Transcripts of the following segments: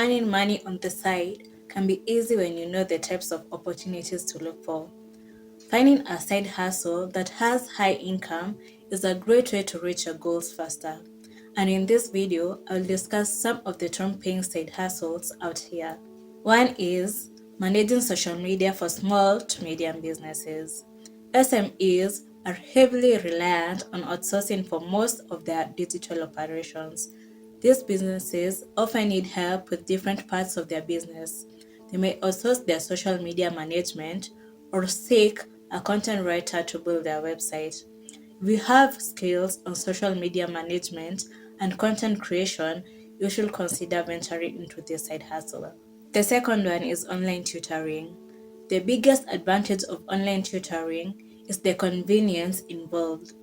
earning money on the side can be easy when you know the types of opportunities to look for. Finding a side hustle that has high income is a great way to reach your goals faster. And in this video, I'll discuss some of the top paying side hustles out here. One is managing social media for small to medium businesses. SMEs are heavily reliant on outsourcing for most of their digital operations. These businesses often need help with different parts of their business. They may outsource their social media management or seek a content writer to build their website. If you have skills on social media management and content creation, you should consider venturing into this side hustle. The second one is online tutoring. The biggest advantage of online tutoring is the convenience involved.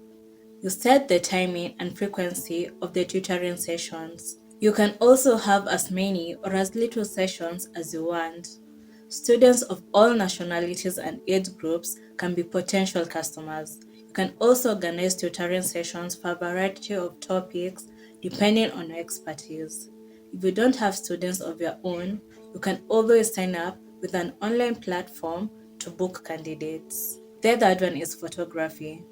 You set the timing and frequency of the tutoring sessions. You can also have as many or as little sessions as you want. Students of all nationalities and age groups can be potential customers. You can also organize tutoring sessions for a variety of topics depending on your expertise. If you don't have students of your own, you can always sign up with an online platform to book candidates. The third one is photography.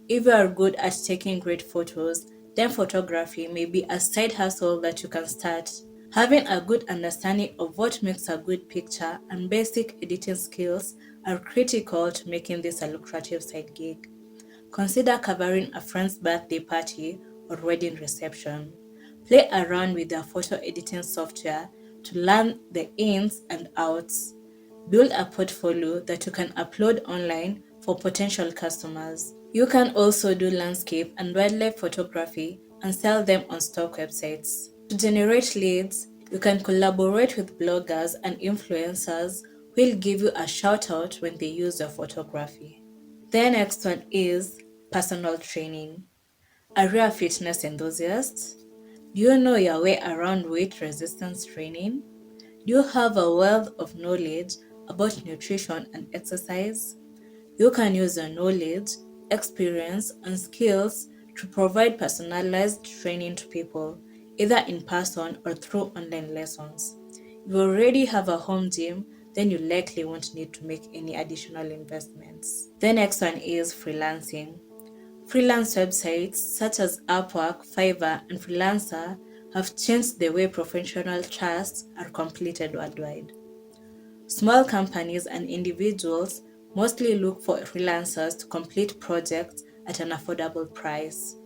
If you are good at taking great photos, then photography may be a side hustle that you can start. Having a good understanding of what makes a good picture and basic editing skills are critical to making this a lucrative side gig. Consider covering a friend's birthday party or wedding reception. Play around with their photo editing software to learn the ins and outs. Build a portfolio that you can upload online for potential customers. You can also do landscape and wildlife photography and sell them on stock websites. To generate leads, you can collaborate with bloggers and influencers who will give you a shout out when they use your photography. The next one is personal training. Are you a fitness enthusiast? Do you know your way around weight resistance training? Do you have a wealth of knowledge about nutrition and exercise? You can use your knowledge, experience, and skills to provide personalized training to people, either in person or through online lessons. If you already have a home gym, then you likely won't need to make any additional investments. The next one is freelancing. Freelance websites such as Upwork, Fiverr, and Freelancer have changed the way professional tasks are completed worldwide. Small companies and individuals mostly look for freelancers to complete projects at an affordable price.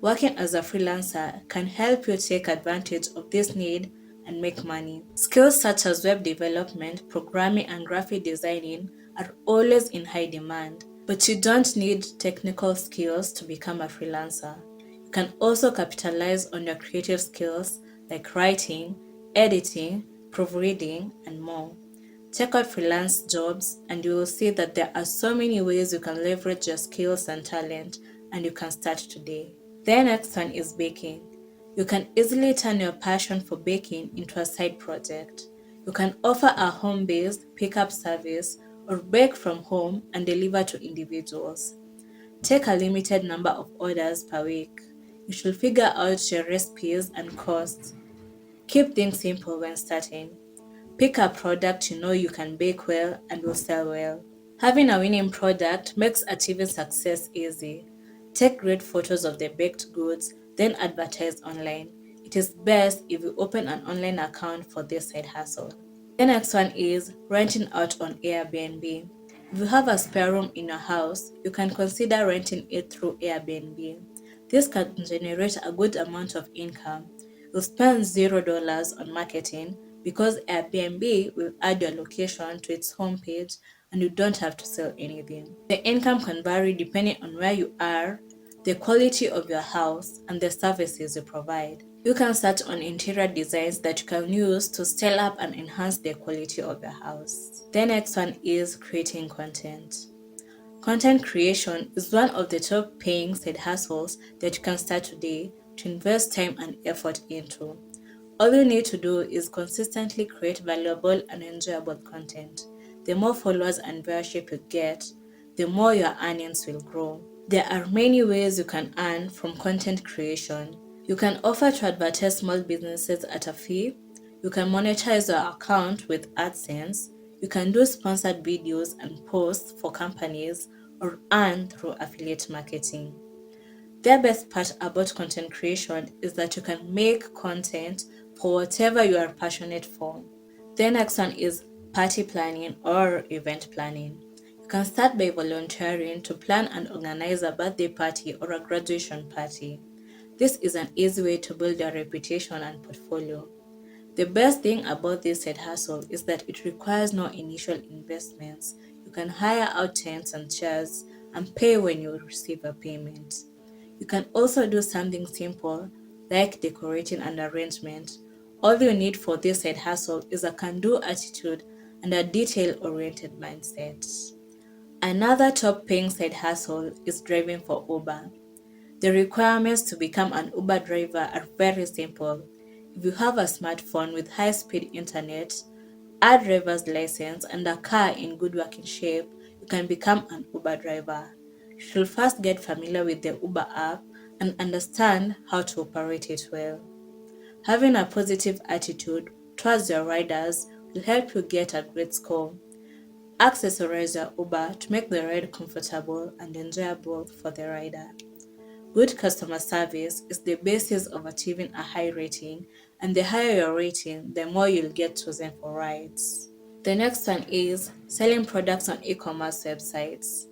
Working as a freelancer can help you take advantage of this need and make money. Skills such as web development, programming, and graphic designing are always in high demand, but you don't need technical skills to become a freelancer. You can also capitalize on your creative skills like writing, editing, proofreading, and more. Check out freelance jobs and you will see that there are so many ways you can leverage your skills and talent, and you can start today. The next one is baking. You can easily turn your passion for baking into a side project. You can offer a home-based pickup service or bake from home and deliver to individuals. Take a limited number of orders per week. You should figure out your recipes and costs. Keep things simple when starting. Pick a product you know you can bake well and will sell well. Having a winning product makes achieving success easy. Take great photos of the baked goods, then advertise online. It is best if you open an online account for this side hustle. The next one is renting out on Airbnb. If you have a spare room in your house, you can consider renting it through Airbnb. This can generate a good amount of income. You'll spend $0 on marketing because Airbnb will add your location to its homepage and you don't have to sell anything. The income can vary depending on where you are, the quality of your house, and the services you provide. You can search on interior designs that you can use to style up and enhance the quality of your house. The next one is creating content. Content creation is one of the top paying side hustles that you can start today to invest time and effort into. All you need to do is consistently create valuable and enjoyable content. The more followers and viewership you get, the more your earnings will grow. There are many ways you can earn from content creation. You can offer to advertise small businesses at a fee. You can monetize your account with AdSense. You can do sponsored videos and posts for companies or earn through affiliate marketing. The best part about content creation is that you can make content for whatever you are passionate for. The next one is party planning or event planning. You can start by volunteering to plan and organize a birthday party or a graduation party. This is an easy way to build your reputation and portfolio. The best thing about this side hustle is that it requires no initial investments. You can hire out tents and chairs and pay when you receive a payment. You can also do something simple like decorating and arrangement. All you need for this side hustle is a can-do attitude and a detail-oriented mindset. Another top paying side hustle is driving for Uber. The requirements to become an Uber driver are very simple. If you have a smartphone with high-speed internet, a driver's license, and a car in good working shape, you can become an Uber driver. You should first get familiar with the Uber app and understand how to operate it well. Having a positive attitude towards your riders will help you get a great score. Accessorize your Uber to make the ride comfortable and enjoyable for the rider. Good customer service is the basis of achieving a high rating, and the higher your rating, the more you'll get chosen for rides. The next one is selling products on e-commerce websites.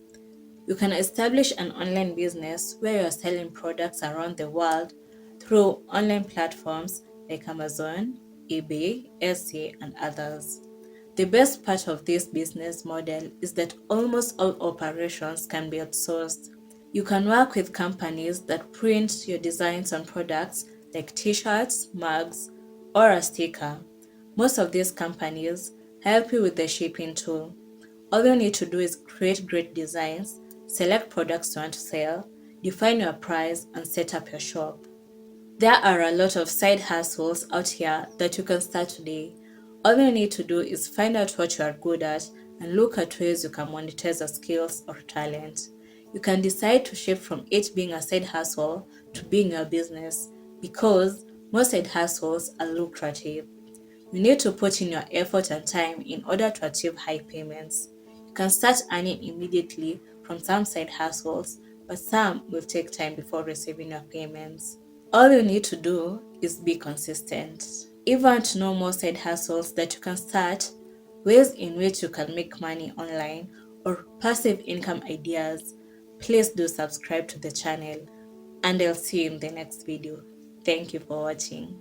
You can establish an online business where you're selling products around the world through online platforms like Amazon, eBay, Etsy, and others. The best part of this business model is that almost all operations can be outsourced. You can work with companies that print your designs on products like t-shirts, mugs, or a sticker. Most of these companies help you with the shipping too. All you need to do is create great designs, select products you want to sell, define your price, and set up your shop. There are a lot of side hustles out here that you can start today. All you need to do is find out what you are good at and look at ways you can monetize your skills or talent. You can decide to shift from it being a side hustle to being your business because most side hustles are lucrative. You need to put in your effort and time in order to achieve high payments. You can start earning immediately from some side hustles, but some will take time before receiving your payments. All you need to do is be consistent. If you want to know more side hustles that you can start, ways in which you can make money online, or passive income ideas, please do subscribe to the channel and I'll see you in the next video. Thank you for watching.